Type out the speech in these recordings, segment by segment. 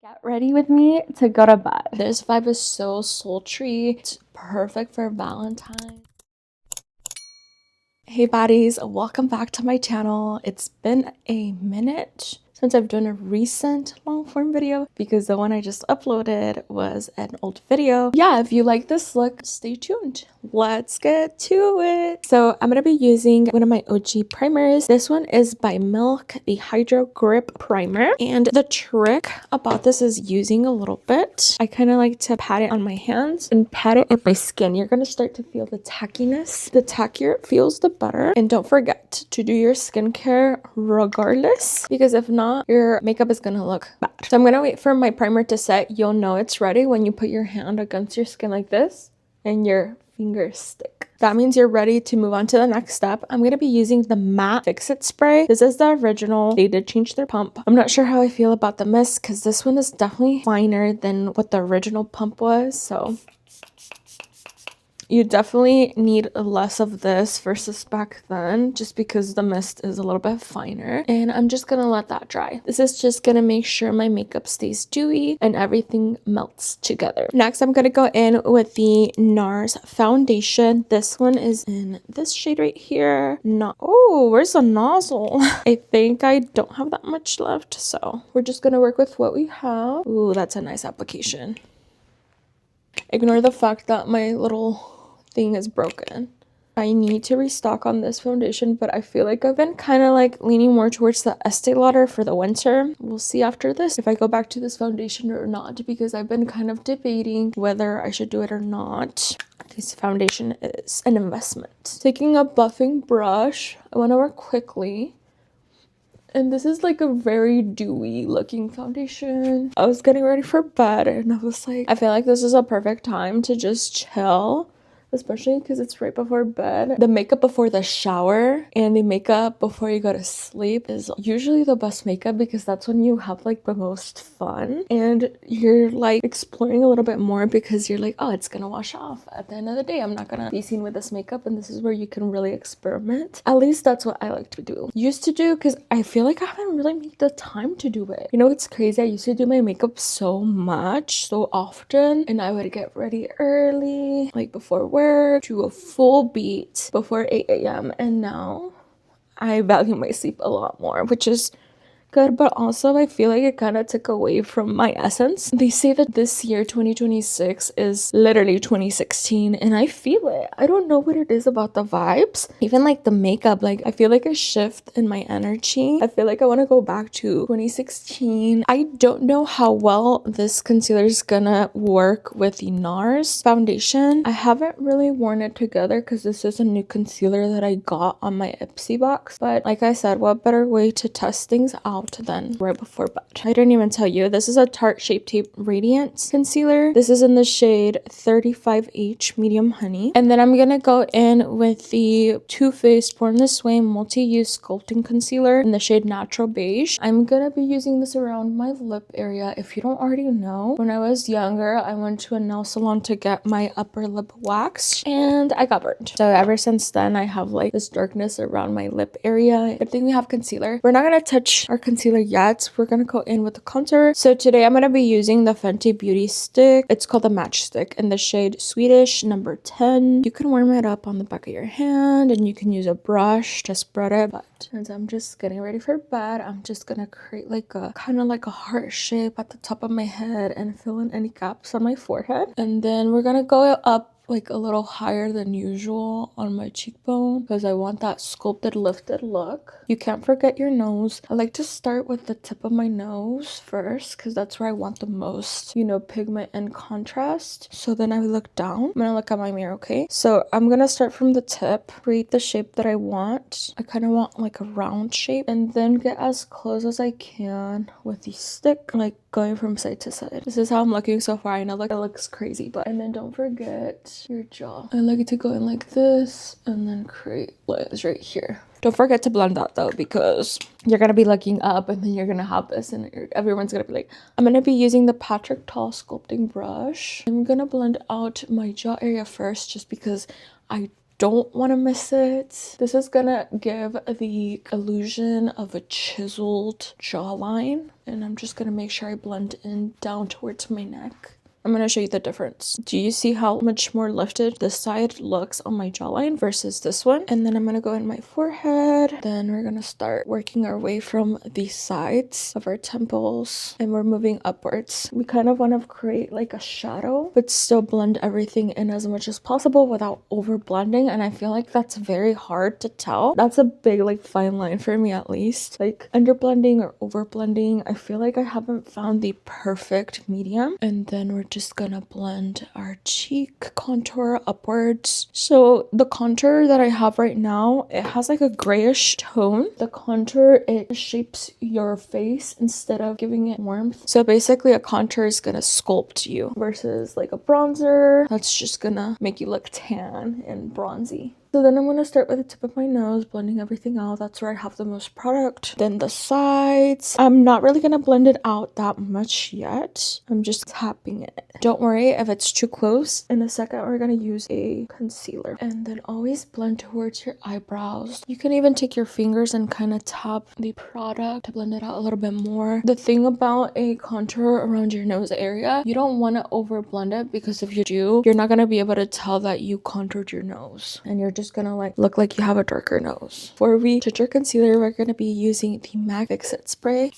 Get ready with me to go to bed. This vibe is so sultry. It's perfect for Valentine. Hey baddies, welcome back to my channel. It's been a minute since I've done a recent long form video because the one I just uploaded was an old video. Yeah, if you like this look, stay tuned. Let's get to it. So I'm gonna be using one of my OG primers. This one is by Milk, the Hydro Grip Primer. And the trick about this is using a little bit. I kind of like to pat it on my hands and pat it in my skin. You're gonna start to feel the tackiness. The tackier it feels, the better. And don't forget to do your skincare regardless, because if not, your makeup is gonna look bad. So I'm gonna wait for my primer to set. You'll know it's ready when you put your hand against your skin like this and your fingers stick. That means you're ready to move on to the next step. I'm going to be using the matte Fix It spray. This is the original. They did change their pump. I'm not sure how I feel about the mist because this one is definitely finer than what the original pump was. So you definitely need less of this versus back then, just because the mist is a little bit finer. And I'm just gonna let that dry. This is just gonna make sure my makeup stays dewy and everything melts together. Next, I'm gonna go in with the NARS foundation. This one is in this shade right here. Oh, where's the nozzle? I think I don't have that much left, so we're just gonna work with what we have. Ooh, that's a nice application. Ignore the fact that my little thing is broken. I need to restock on this foundation, but I feel like I've been kind of like leaning more towards the Estee Lauder for the winter. We'll see after this if I go back to this foundation or not, because I've been kind of debating whether I should do it or not. This foundation is an investment. Taking a buffing brush, I want to work quickly. And this is like a very dewy looking foundation. I was getting ready for bed and I was like, I feel like this is a perfect time to just chill, especially because it's right before bed. The makeup before the shower and the makeup before you go to sleep is usually the best makeup, because that's when you have like the most fun and you're like exploring a little bit more, because you're like, oh, it's gonna wash off at the end of the day. I'm not gonna be seen with this makeup, and this is where you can really experiment. At least that's what I like to do. Used to do, because I feel like I haven't really made the time to do it. You know, it's crazy. I used to do my makeup so much, so often, and I would get ready early, like before work, to a full beat before 8 a.m. And now I value my sleep a lot more, which is good, but also I feel like it kind of took away from my essence. They say that this year 2026 is literally 2016, and I feel it. I don't know what it is about the vibes, even like the makeup. Like I feel like a shift in my energy. I feel like I want to go back to 2016. I don't know how well this concealer is gonna work with the NARS foundation. I haven't really worn it together because this is a new concealer that I got on my Ipsy box, but like I said, what better way to test things out than right before bed. I didn't even tell you, this is a Tarte Shape Tape Radiance concealer. This is in the shade 35H Medium Honey. And then I'm gonna go in with the Too Faced Born This Way Multi-Use Sculpting Concealer in the shade Natural Beige. I'm gonna be using this around my lip area. If you don't already know, when I was younger, I went to a nail salon to get my upper lip waxed and I got burned. So ever since then, I have like this darkness around my lip area. Good thing we have concealer. We're not gonna touch our concealer yet. We're gonna go in with the contour. So today I'm gonna be using the Fenty Beauty stick. It's called the Match Stick in the shade Swedish number 10. You can warm it up on the back of your hand and you can use a brush to spread it. But since I'm just getting ready for bed, I'm just gonna create like a kind of like a heart shape at the top of my head and fill in any gaps on my forehead. And then we're gonna go up like a little higher than usual on my cheekbone because I want that sculpted, lifted look. You can't forget your nose. I like to start with the tip of my nose first because that's where I want the most, you know, pigment and contrast. So then I look down. I'm gonna look at my mirror, okay? So I'm gonna start from the tip, create the shape that I want. I kind of want like a round shape, and then get as close as I can with the stick, like going from side to side. This is how I'm looking so far. I know like it looks crazy, but and then don't forget your jaw. I like it to go in like this and then create lines right here. Don't forget to blend that though, because you're gonna be looking up and then you're gonna have this and everyone's gonna be like, I'm gonna be using the Patrick Tall sculpting brush. I'm gonna blend out my jaw area first just because I don't want to miss it. This is gonna give the illusion of a chiseled jawline, and I'm just gonna make sure I blend in down towards my neck. I'm going to show you the difference. Do you see how much more lifted this side looks on my jawline versus this one? And then I'm going to go in my forehead. Then we're going to start working our way from the sides of our temples, and we're moving upwards. We kind of want to create like a shadow, but still blend everything in as much as possible without over blending. And I feel like that's very hard to tell. That's a big like fine line for me, at least. Like under blending or over blending, I feel like I haven't found the perfect medium. And then we're just gonna blend our cheek contour upwards. So the contour that I have right now, it has like a grayish tone. The contour, it shapes your face instead of giving it warmth. So basically a contour is gonna sculpt you versus like a bronzer that's just gonna make you look tan and bronzy. So then I'm going to start with the tip of my nose, blending everything out. That's where I have the most product. Then the sides. I'm not really going to blend it out that much yet. I'm just tapping it. Don't worry if it's too close. In a second, we're going to use a concealer. And then always blend towards your eyebrows. You can even take your fingers and kind of tap the product to blend it out a little bit more. The thing about a contour around your nose area, you don't want to over blend it, because if you do, you're not going to be able to tell that you contoured your nose. And you're just gonna like look like you have a darker nose. Before we touch our concealer, we're gonna be using the MAC Fix It spray.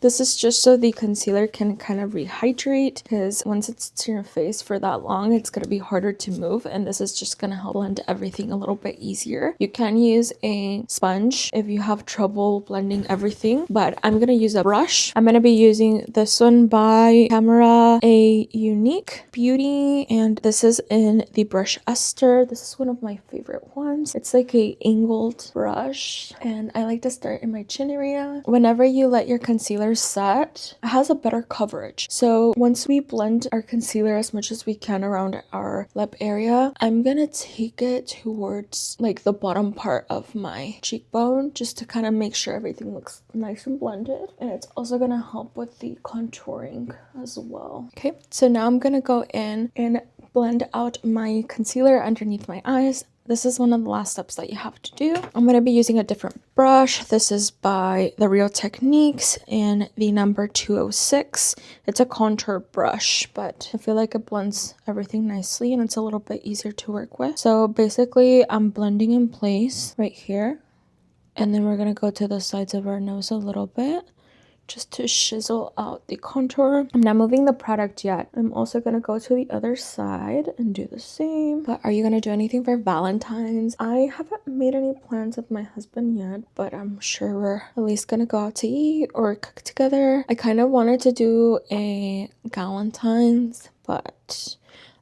This is just so the concealer can kind of rehydrate, because once it's to your face for that long, it's going to be harder to move, and this is just going to help blend everything a little bit easier. You can use a sponge if you have trouble blending everything, but I'm going to use a brush. I'm going to be using this one by Camera A Unique Beauty, and this is in the brush Esther. This is one of my favorite ones. It's like a angled brush, and I like to start in my chin area. Whenever you let your concealer set, it has a better coverage. So once we blend our concealer as much as we can around our lip area, I'm gonna take it towards like the bottom part of my cheekbone, just to kind of make sure everything looks nice and blended. And it's also gonna help with the contouring as well. Okay, so now I'm gonna go in and blend out my concealer underneath my eyes. This is one of the last steps that you have to do. I'm going to be using a different brush. This is by The Real Techniques in the number 206. It's a contour brush, but I feel like it blends everything nicely and it's a little bit easier to work with. So basically, I'm blending in place right here. And then we're going to go to the sides of our nose a little bit, just to chisel out the contour. I'm not moving the product yet. I'm also going to go to the other side and do the same. But are you going to do anything for Valentine's? I haven't made any plans with my husband yet, but I'm sure we're at least going to go out to eat or cook together. I kind of wanted to do a Valentines, but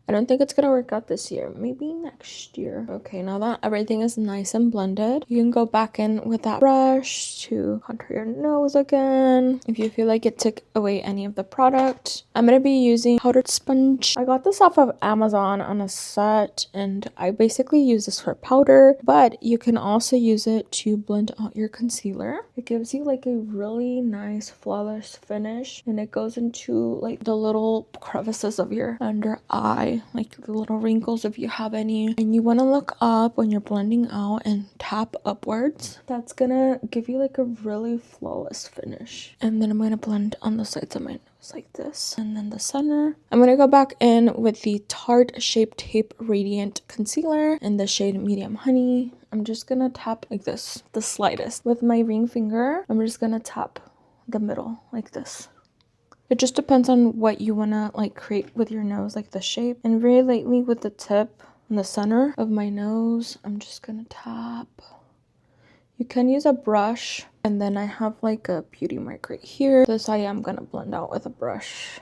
I don't think it's gonna work out this year. Maybe next year. Okay, now that everything is nice and blended, you can go back in with that brush to contour your nose again if you feel like it took away any of the product. I'm gonna be using powdered sponge. I got this off of Amazon on a set, and I basically use this for powder, but you can also use it to blend out your concealer. It gives you like a really nice flawless finish, and it goes into like the little crevices of your under eye, like the little wrinkles if you have any. And you want to look up when you're blending out and tap upwards. That's gonna give you like a really flawless finish. And then I'm gonna blend on the sides of my nose like this, and then the center. I'm gonna go back in with the Tarte Shape Tape Radiant Concealer in the shade Medium Honey. I'm just gonna tap like this, the slightest. With my ring finger, I'm just gonna tap the middle like this. It just depends on what you want to like create with your nose, like the shape. And very lightly with the tip in the center of my nose, I'm just gonna tap. You can use a brush, and then I have like a beauty mark right here. This I am gonna blend out with a brush,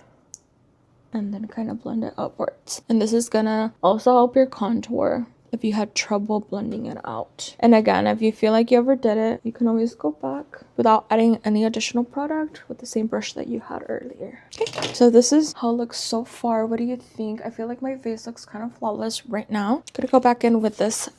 and then kind of blend it upwards. And this is gonna also help your contour if you had trouble blending it out. And again, if you feel like you overdid it, you can always go back without adding any additional product with the same brush that you had earlier. Okay, so this is how it looks so far. What do you think? I feel like my face looks kind of flawless right now. I'm gonna go back in with this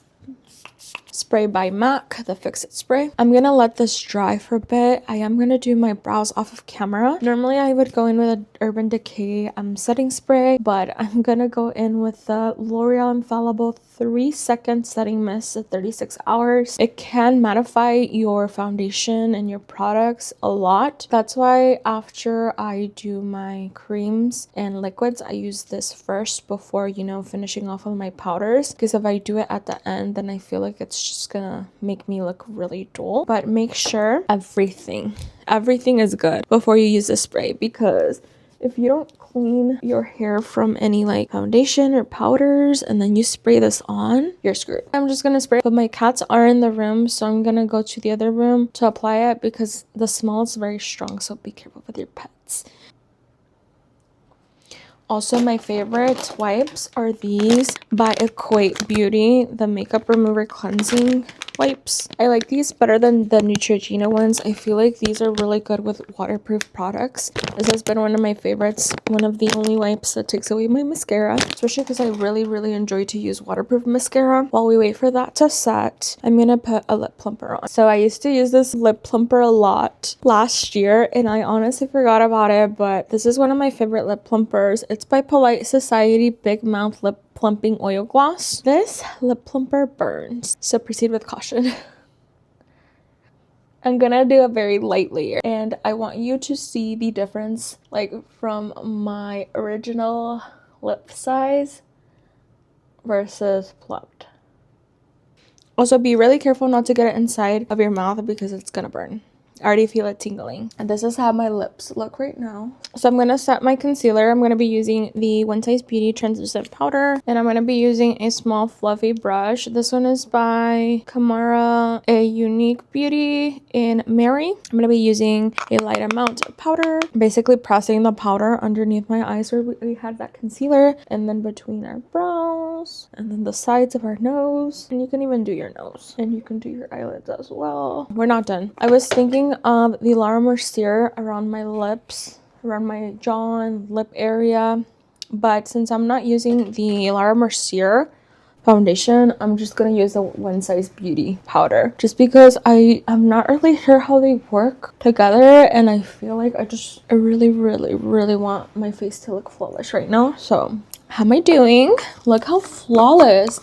spray by MAC, the Fix It spray. I'm gonna let this dry for a bit. I am gonna do my brows off of camera. Normally I would go in with an Urban Decay setting spray, but I'm gonna go in with the L'Oreal Infallible 3-second setting mist at 36 hours. It can mattify your foundation and your products a lot. That's why after I do my creams and liquids, I use this first before, you know, finishing off on my powders, because if I do it at the end, then I feel like it's just gonna make me look really dull. But make sure everything is good before you use the spray, because if you don't clean your hair from any like foundation or powders and then you spray this on, you're screwed. I'm just gonna spray, but my cats are in the room, so I'm gonna go to the other room to apply it because the smell is very strong, so be careful with your pets. Also, my favorite wipes are these by Equate Beauty, the makeup remover cleansing wipes. I like these better than the Neutrogena ones. I feel like these are really good with waterproof products. This has been one of my favorites, one of the only wipes that takes away my mascara, especially because I really enjoy to use waterproof mascara. While we wait for that to set, I'm gonna put a lip plumper on. So I used to use this lip plumper a lot last year and I honestly forgot about it, but this is one of my favorite lip plumpers. It's by Polite Society Big Mouth Lip Plumping Oil Gloss. This lip plumper burns, so proceed with caution. I'm gonna do a very light layer and I want you to see the difference like from my original lip size versus plumped. Also, be really careful not to get it inside of your mouth because it's gonna burn. I already feel it tingling. And this is how my lips look right now. So I'm going to set my concealer. I'm going to be using the One Size Beauty translucent powder. And I'm going to be using a small fluffy brush. This one is by Kamara, a Unique Beauty in Mary. I'm going to be using a light amount of powder. Basically pressing the powder underneath my eyes where we had that concealer. And then between our brows. And then the sides of our nose. And you can even do your nose. And you can do your eyelids as well. We're not done. I was thinking of the Laura Mercier around my lips, around my jaw and lip area, but since I'm not using the Laura Mercier foundation, I'm just gonna use the One Size Beauty powder just because I'm not really sure how they work together, and I feel like I really want my face to look flawless right now. So how am I doing? Look how flawless.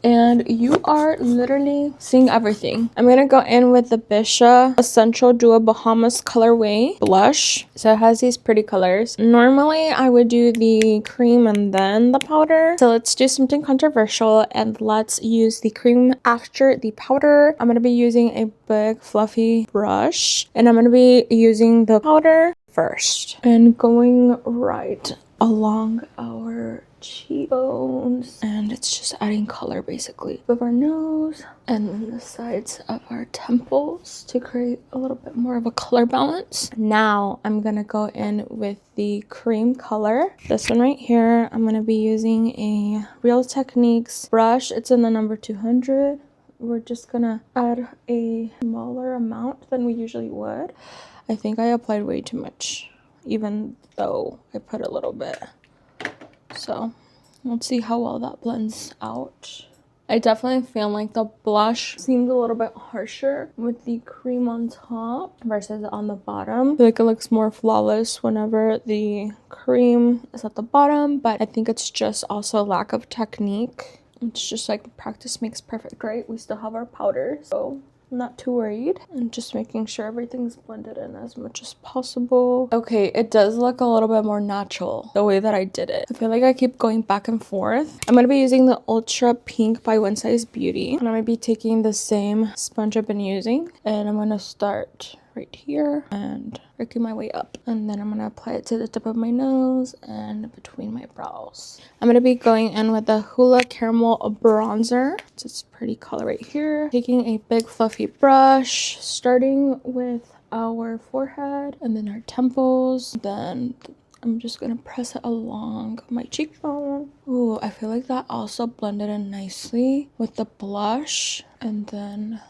And you are literally seeing everything. I'm gonna go in with the Bisha Essential Duo Bahamas colorway blush. So it has these pretty colors. Normally I would do the cream and then the powder. So let's do something controversial and let's use the cream after the powder. I'm gonna be using a big fluffy brush and I'm gonna be using the powder first and going right along our cheekbones, and it's just adding color basically of our nose and then the sides of our temples to create a little bit more of a color balance. Now I'm gonna go in with the cream color, this one right here. I'm gonna be using a Real Techniques brush. It's in the number 200. We're just gonna add a smaller amount than we usually would. I think I applied way too much, even though I put a little bit. So let's see how well that blends out. I definitely feel like the blush seems a little bit harsher with the cream on top versus on the bottom. I feel like it looks more flawless whenever the cream is at the bottom, but I think it's just also lack of technique. It's just like practice makes perfect, right? We still have our powder, so I'm not too worried. I'm just making sure everything's blended in as much as possible. Okay, it does look a little bit more natural the way that I did it. I feel like I keep going back and forth. I'm gonna be using the Ultra Pink by One Size Beauty, and I'm gonna be taking the same sponge I've been using, and I'm gonna start right here and working my way up, and then I'm gonna apply it to the tip of my nose and between my brows. I'm gonna be going in with the Hoola Caramel Bronzer. It's this pretty color right here. Taking a big fluffy brush, starting with our forehead and then our temples. Then I'm just gonna press it along my cheekbone. Ooh, I feel like that also blended in nicely with the blush and then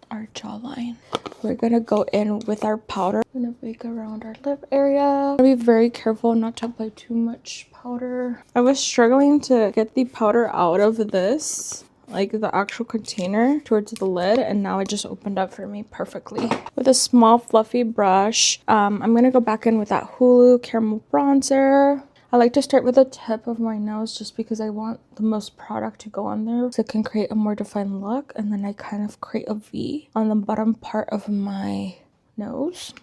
our jawline. We're gonna go in with our powder. I'm gonna bake around our lip area. I'm gonna be very careful not to apply too much powder. I was struggling to get the powder out of this like the actual container towards the lid, and now it just opened up for me perfectly. With a small fluffy brush, I'm gonna go back in with that Hulu caramel bronzer. I like to start with the tip of my nose just because I want the most product to go on there so it can create a more defined look, and then I kind of create a V on the bottom part of my nose.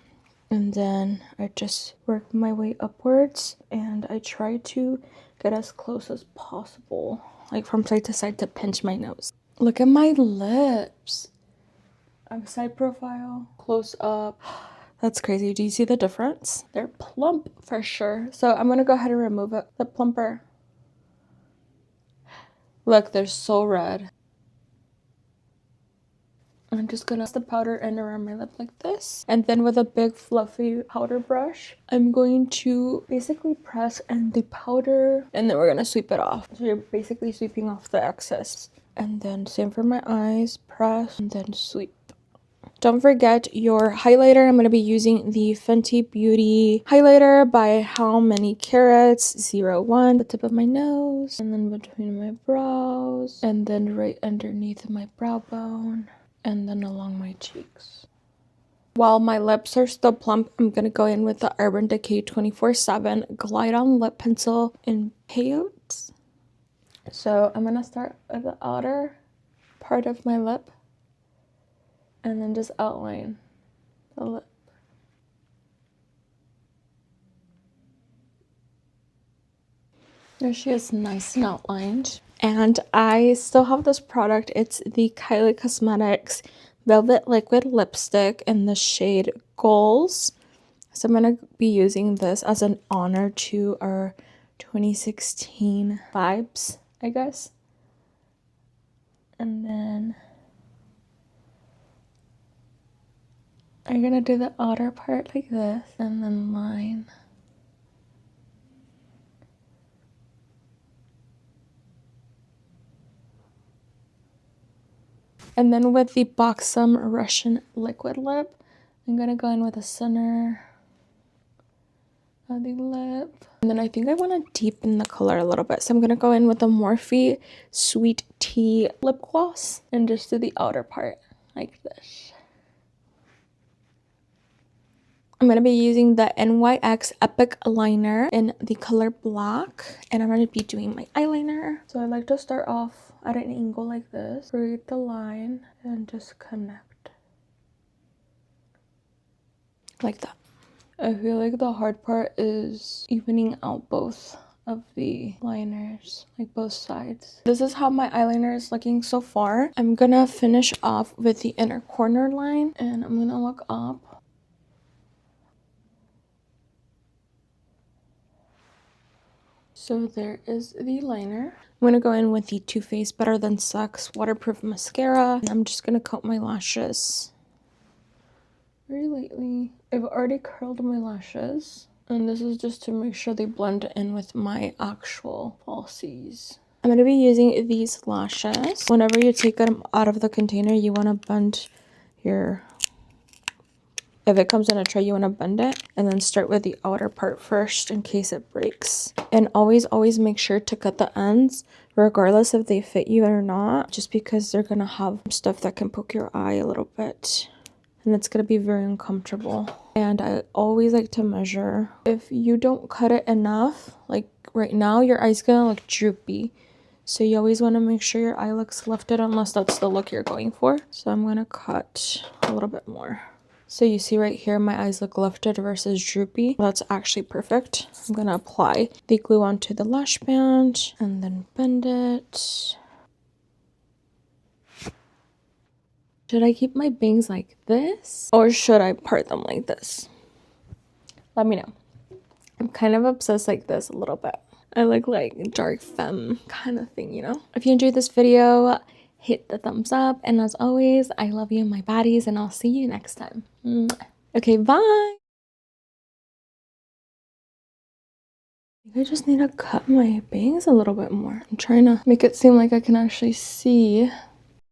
And then I just work my way upwards, and I try to get as close as possible, like from side to side, to pinch my nose. Look at my lips. Side profile, close up. That's crazy. Do you see the difference? They're plump for sure. So I'm gonna go ahead and remove it. The plumper. Look, they're so red. I'm just gonna press the powder in around my lip like this. And then with a big fluffy powder brush, I'm going to basically press in the powder, and then we're gonna sweep it off. So you're basically sweeping off the excess. And then same for my eyes, press and then sweep. Don't forget your highlighter. I'm going to be using the Fenty Beauty highlighter by How Many Carats 01. The tip of my nose, and then between my brows, and then right underneath my brow bone, and then along my cheeks. While my lips are still plump, I'm going to go in with the Urban Decay 24/7 Glide On Lip Pencil in Peyote. So I'm going to start with the outer part of my lip, and then just outline the lip. There she is, nice and outlined. And I still have this product. It's the Kylie Cosmetics Velvet Liquid Lipstick in the shade Goals. So I'm going to be using this as an honor to our 2016 vibes, I guess. And then I'm going to do the outer part like this, and then line. And then with the Buxom Russian Liquid Lip, I'm going to go in with the center of the lip. And then I think I want to deepen the color a little bit. So I'm going to go in with the Morphe Sweet Tea Lip Gloss and just do the outer part like this. I'm going to be using the NYX Epic Liner in the color black, and I'm going to be doing my eyeliner. So I like to start off at an angle like this, create the line, and just connect. Like that. I feel like the hard part is evening out both of the liners, like both sides. This is how my eyeliner is looking so far. I'm going to finish off with the inner corner line, and I'm going to look up. So there is the liner. I'm going to go in with the Too Faced Better Than Sex Waterproof Mascara. And I'm just going to coat my lashes very lightly. I've already curled my lashes, and this is just to make sure they blend in with my actual falsies. I'm going to be using these lashes. Whenever you take them out of the container, you want to bend your... If it comes in a tray, you want to bend it and then start with the outer part first in case it breaks. And always make sure to cut the ends regardless if they fit you or not, just because they're going to have stuff that can poke your eye a little bit. And it's going to be very uncomfortable. And I always like to measure. If you don't cut it enough, like right now, your eye's going to look droopy. So you always want to make sure your eye looks lifted unless that's the look you're going for. So I'm going to cut a little bit more. So you see right here, my eyes look lifted versus droopy. That's actually perfect. I'm going to apply the glue onto the lash band and then bend it. Should I keep my bangs like this, or should I part them like this? Let me know. I'm kind of obsessed like this a little bit. I look like dark femme kind of thing, you know? If you enjoyed this video, hit the thumbs up. And as always, I love you, my baddies, and I'll see you next time. Okay, bye. I think I just need to cut my bangs a little bit more. I'm trying to make it seem like I can actually see